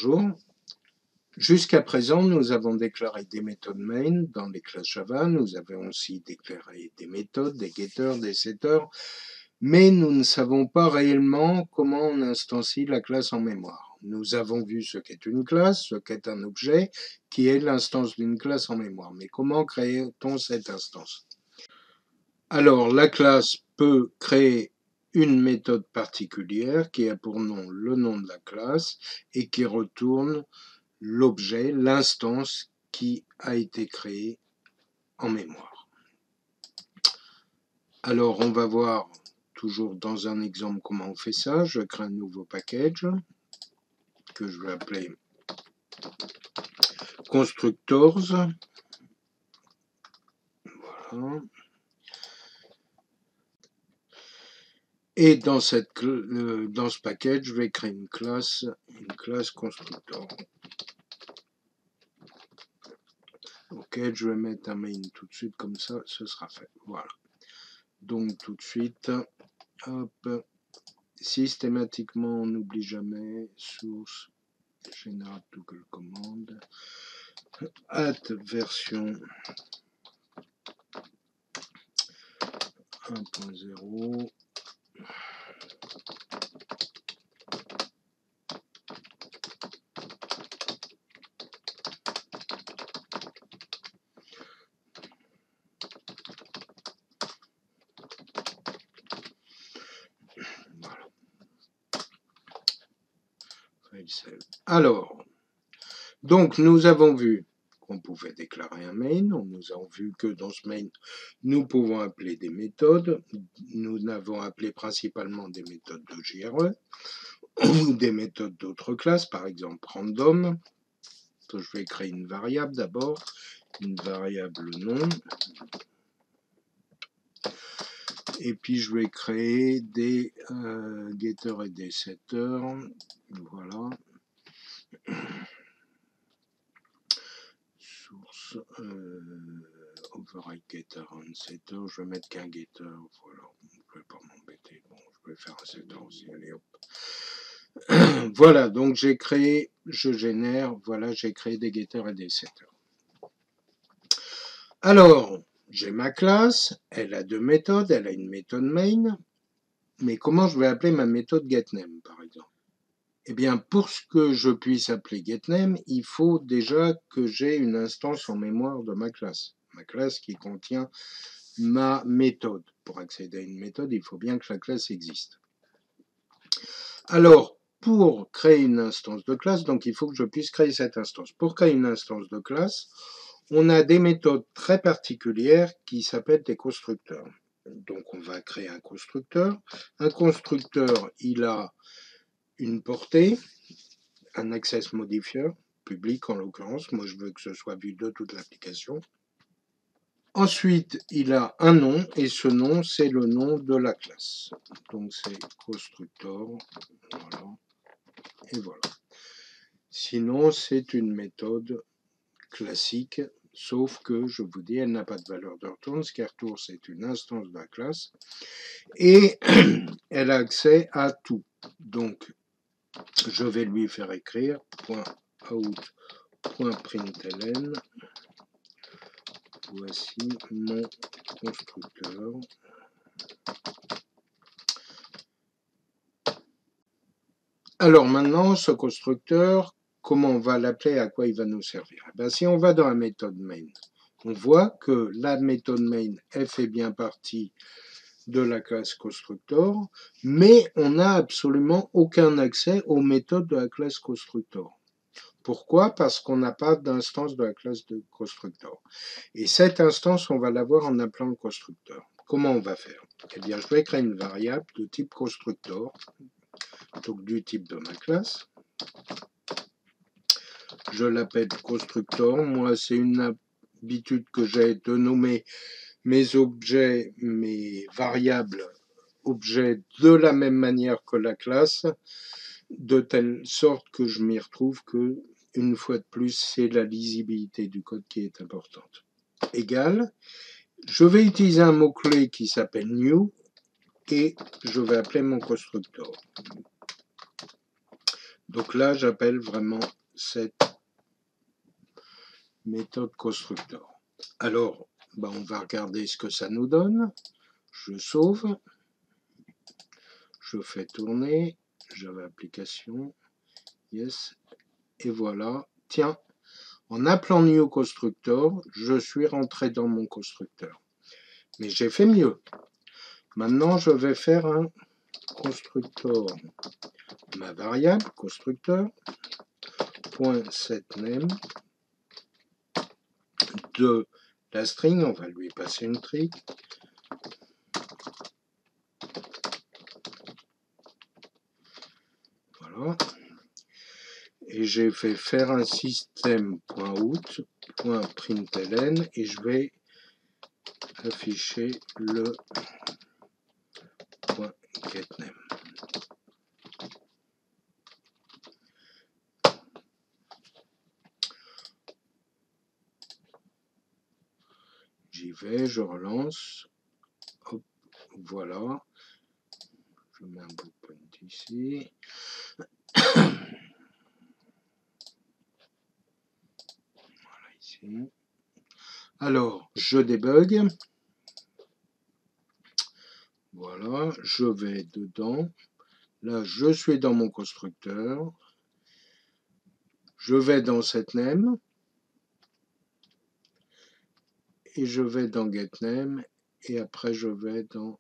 Bonjour. Jusqu'à présent, nous avons déclaré des méthodes main dans les classes Java. Nous avons aussi déclaré des méthodes, des getters, des setters, mais nous ne savons pas réellement comment on instancie la classe en mémoire. Nous avons vu ce qu'est une classe, ce qu'est un objet, qui est l'instance d'une classe en mémoire. Mais comment crée-t-on cette instance? Alors, la classe peut créer une méthode particulière qui a pour nom le nom de la classe et qui retourne l'objet, l'instance qui a été créée en mémoire. Alors, on va voir toujours dans un exemple comment on fait ça. Je crée un nouveau package que je vais appeler constructors. Voilà. Et dans ce package, je vais créer une classe constructor. Ok, je vais mettre un main tout de suite, comme ça, ce sera fait. Voilà. Donc, tout de suite, hop, systématiquement, on n'oublie jamais, source, général Google commande, version 1.0. Alors, donc nous avons vu qu'on pouvait déclarer un main, nous avons vu que dans ce main, nous pouvons appeler des méthodes, nous avons appelé principalement des méthodes de JRE, ou des méthodes d'autres classes, par exemple random, que je vais créer une variable d'abord, une variable nom, et puis je vais créer des getters et des setters, voilà. Source, override getter and setter, je vais mettre qu'un getter, voilà, je ne vais pas m'embêter, bon, je vais faire un setter aussi, allez hop. Voilà, donc j'ai créé, je génère, voilà, j'ai créé des getters et des setters. Alors, j'ai ma classe, elle a deux méthodes, elle a une méthode main, mais comment je vais appeler ma méthode getName, par exemple? Eh bien, pour que je puisse appeler getName, il faut déjà que j'ai une instance en mémoire de ma classe qui contient ma méthode. Pour accéder à une méthode, il faut bien que la classe existe. Alors, pour créer une instance de classe, donc il faut que je puisse créer cette instance. Pour créer une instance de classe, on a des méthodes très particulières qui s'appellent des constructeurs. Donc, on va créer un constructeur. Un constructeur, il a une portée, un access modifier, public en l'occurrence. Moi, je veux que ce soit vu de toute l'application. Ensuite, il a un nom, et ce nom, c'est le nom de la classe. Donc, c'est constructor, voilà, et voilà. Sinon, c'est une méthode classique, sauf que, je vous dis, elle n'a pas de valeur de retourne. Ce qui retourne, c'est une instance de la classe, et elle a accès à tout. Donc, je vais lui faire écrire .out.println. Voici mon constructeur. Alors maintenant, ce constructeur, comment on va l'appeler, à quoi il va nous servir? Ben, si on va dans la méthode main, on voit que la méthode main, elle fait bien partie de la classe constructor, mais on n'a absolument aucun accès aux méthodes de la classe constructor. Pourquoi? Parce qu'on n'a pas d'instance de la classe de constructor. Et cette instance, on va l'avoir en appelant le constructeur. Comment on va faire? Eh bien, je vais créer une variable de type constructor, donc du type de ma classe. Je l'appelle constructor. Moi, c'est une habitude que j'ai de nommer mes objets, mes variables objets de la même manière que la classe, de telle sorte que je m'y retrouve que, une fois de plus, c'est la lisibilité du code qui est importante. Égal, je vais utiliser un mot-clé qui s'appelle new et je vais appeler mon constructor. Donc là, j'appelle vraiment cette méthode constructeur. Alors, on va regarder ce que ça nous donne. Je sauve. Je fais tourner. Java application. Yes. Et voilà. Tiens, en appelant new constructor, je suis rentré dans mon constructeur. Mais j'ai fait mieux. Maintenant, je vais faire un constructor. Ma variable constructeur .setName de la string, on va lui passer une tri. Voilà. Et j'ai fait faire un système.out.println et je vais afficher le .getName. J'y vais, je relance. Hop, voilà. Je mets un bookpoint ici. Voilà ici. Alors, je débug. Voilà, je vais dedans. Là, je suis dans mon constructeur. Je vais dans setName. Et je vais dans getName. Et après, je vais dans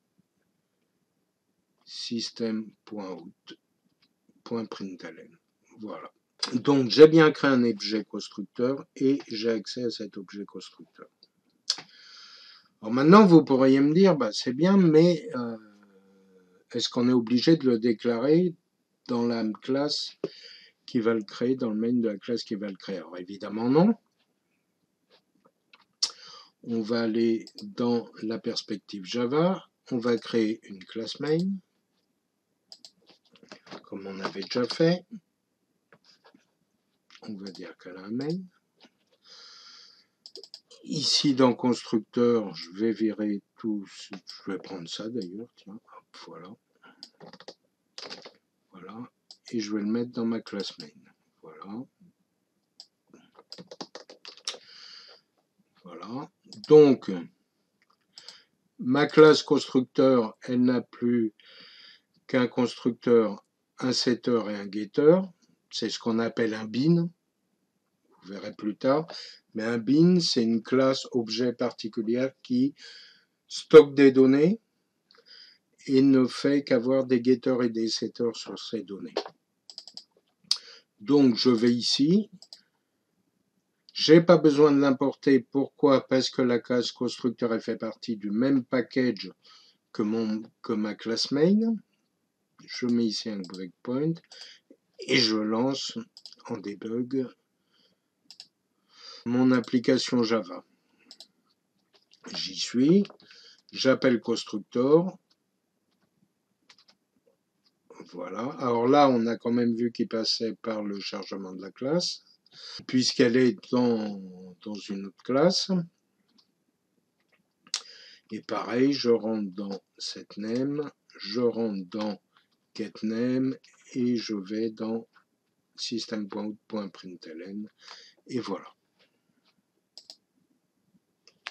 system.out.println. Voilà. Donc, j'ai bien créé un objet constructeur et j'ai accès à cet objet constructeur. Alors maintenant, vous pourriez me dire, c'est bien, mais est-ce qu'on est obligé de le déclarer dans la classe qui va le créer, dans le main de la classe qui va le créer? Alors évidemment non. On va aller dans la perspective Java, on va créer une classe main, comme on avait déjà fait. On va dire qu'elle a un main. Ici, dans constructeur, je vais virer tout. Je vais prendre ça d'ailleurs. Tiens, hop, voilà. Voilà. Et je vais le mettre dans ma classe main. Voilà. Voilà. Donc, ma classe constructeur, elle n'a plus qu'un constructeur, un setter et un getter. C'est ce qu'on appelle un bin. Vous verrez plus tard. Mais un bin, c'est une classe objet particulière qui stocke des données et ne fait qu'avoir des getters et des setters sur ces données. Donc, je vais ici. J'ai pas besoin de l'importer. Pourquoi? Parce que la classe constructeur elle fait partie du même package que ma classe main. Je mets ici un breakpoint et je lance en debug mon application Java. J'y suis. J'appelle constructor. Voilà. Alors là, on a quand même vu qu'il passait par le chargement de la classe, puisqu'elle est dans une autre classe. Et pareil, je rentre dans setName, je rentre dans getName et je vais dans system.out.println et voilà.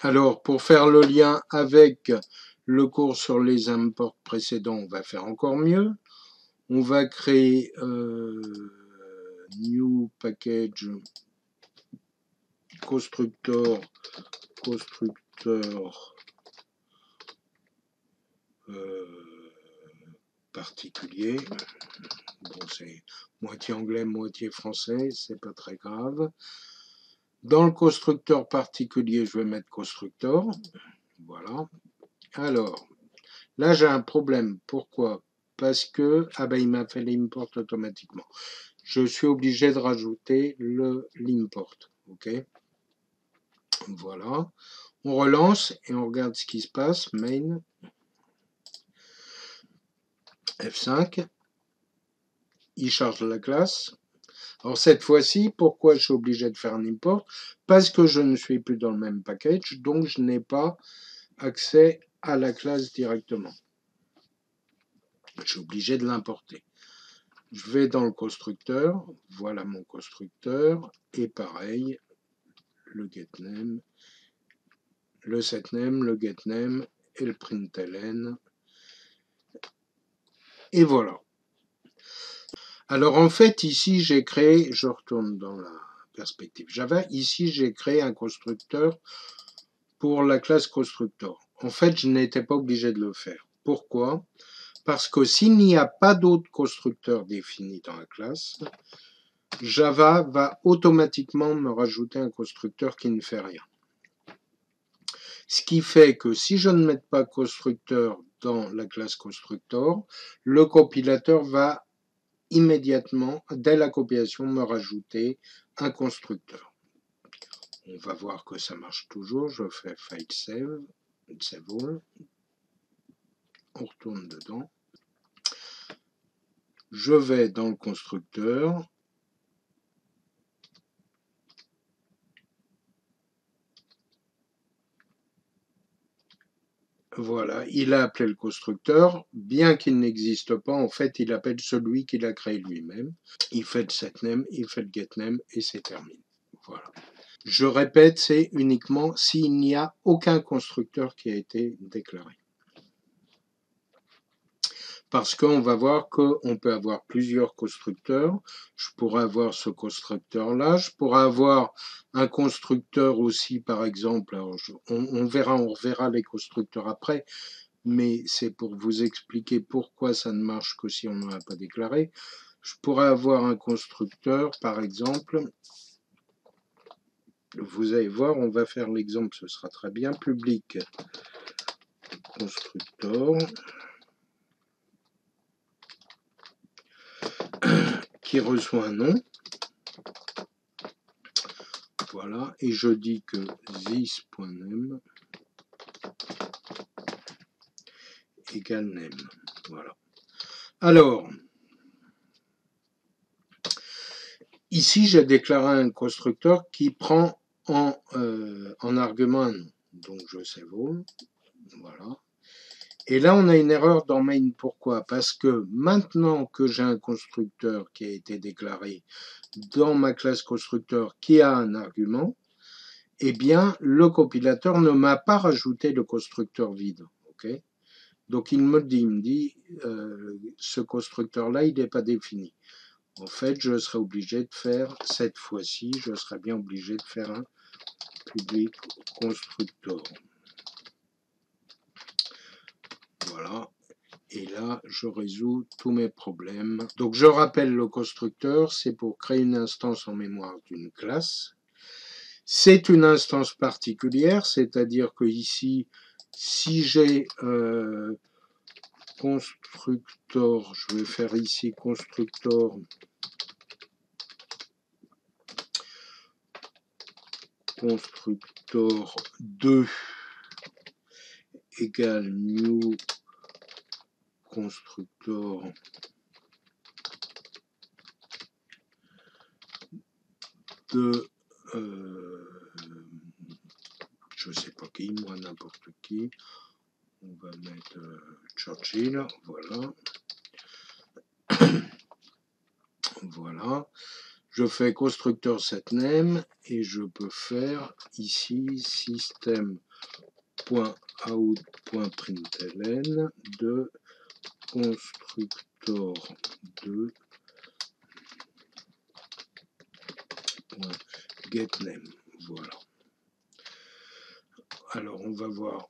Alors, pour faire le lien avec le cours sur les imports précédents, on va faire encore mieux. On va créer new package constructor particulier. Bon, c'est moitié anglais, moitié français, c'est pas très grave. Dans le constructeur particulier, je vais mettre constructor. Voilà. Alors, là, j'ai un problème. Pourquoi? Parce que, il m'a fait l'import automatiquement. Je suis obligé de rajouter l'import. OK? Voilà. On relance et on regarde ce qui se passe. Main. F5. Il charge la classe. Alors cette fois-ci, pourquoi je suis obligé de faire un import? Parce que je ne suis plus dans le même package, donc je n'ai pas accès à la classe directement. Je suis obligé de l'importer. Je vais dans le constructeur, voilà mon constructeur, et pareil, le getName, le setName, le getName et le println. Et voilà. Alors en fait, ici j'ai créé, je retourne dans la perspective Java, ici j'ai créé un constructeur pour la classe constructor. En fait, je n'étais pas obligé de le faire. Pourquoi? Parce que s'il n'y a pas d'autre constructeur défini dans la classe, Java va automatiquement me rajouter un constructeur qui ne fait rien. Ce qui fait que si je ne mets pas constructeur dans la classe constructor, le compilateur va immédiatement, dès la compilation, me rajouter un constructeur. On va voir que ça marche toujours. Je fais file save, save all. On retourne dedans. Je vais dans le constructeur. Voilà, il a appelé le constructeur, bien qu'il n'existe pas, en fait, il appelle celui qu'il a créé lui-même. Il fait le setName, il fait le getName et c'est terminé. Voilà. Je répète, c'est uniquement s'il n'y a aucun constructeur qui a été déclaré. Parce qu'on va voir qu'on peut avoir plusieurs constructeurs. Je pourrais avoir ce constructeur-là. Je pourrais avoir un constructeur aussi, par exemple. Alors on reverra les constructeurs après, mais c'est pour vous expliquer pourquoi ça ne marche que si on n'en a pas déclaré. Je pourrais avoir un constructeur, par exemple. Vous allez voir, on va faire l'exemple, ce sera très bien. Public constructor. Qui reçoit un nom. Voilà, et je dis que this.name égale name. Voilà. Alors, ici, j'ai déclaré un constructeur qui prend en argument un nom. Donc, je save all. Voilà. Et là, on a une erreur dans main. Pourquoi? Parce que maintenant que j'ai un constructeur qui a été déclaré dans ma classe constructeur qui a un argument, eh bien, le compilateur ne m'a pas rajouté le constructeur vide. Okay? Donc, il me dit, ce constructeur-là, il n'est pas défini. En fait, je serai obligé de faire, cette fois-ci, je serai bien obligé de faire un public constructor. Voilà. Et là, je résous tous mes problèmes. Donc, je rappelle le constructeur, c'est pour créer une instance en mémoire d'une classe. C'est une instance particulière, c'est-à-dire que ici, si j'ai constructor, je vais faire ici constructor constructor 2 égale new constructor de je sais pas qui, moi n'importe qui, on va mettre Churchill, voilà. Voilà. Je fais constructeur setName et je peux faire ici system.out.println de constructor 2 getName. Voilà. Alors on va voir,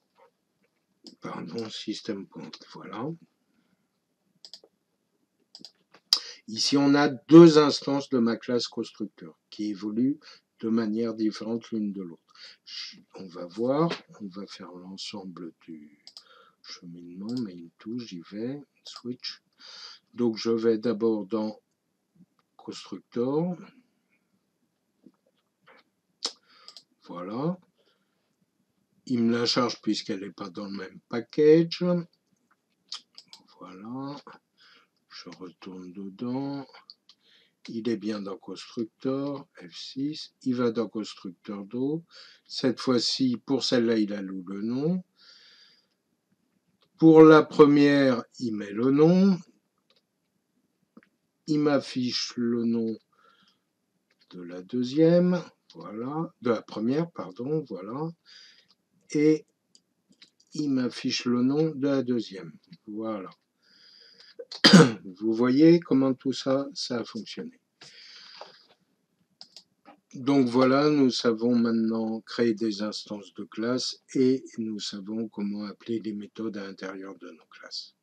pardon, system. Voilà. Ici on a deux instances de ma classe constructeur qui évoluent de manière différente l'une de l'autre. On va voir, on va faire l'ensemble du cheminement, main to, j'y vais, switch. Donc je vais d'abord dans constructor. Voilà. Il me la charge puisqu'elle n'est pas dans le même package. Voilà. Je retourne dedans. Il est bien dans constructor, F6. Il va dans constructor do. Cette fois-ci, pour celle-là, il alloue le nom. Pour la première, il met le nom. il m'affiche le nom de la deuxième, voilà, de la première, pardon, voilà, et il m'affiche le nom de la deuxième, voilà. Vous voyez comment tout ça, ça a fonctionné. Donc voilà, nous savons maintenant créer des instances de classe et nous savons comment appeler les méthodes à l'intérieur de nos classes.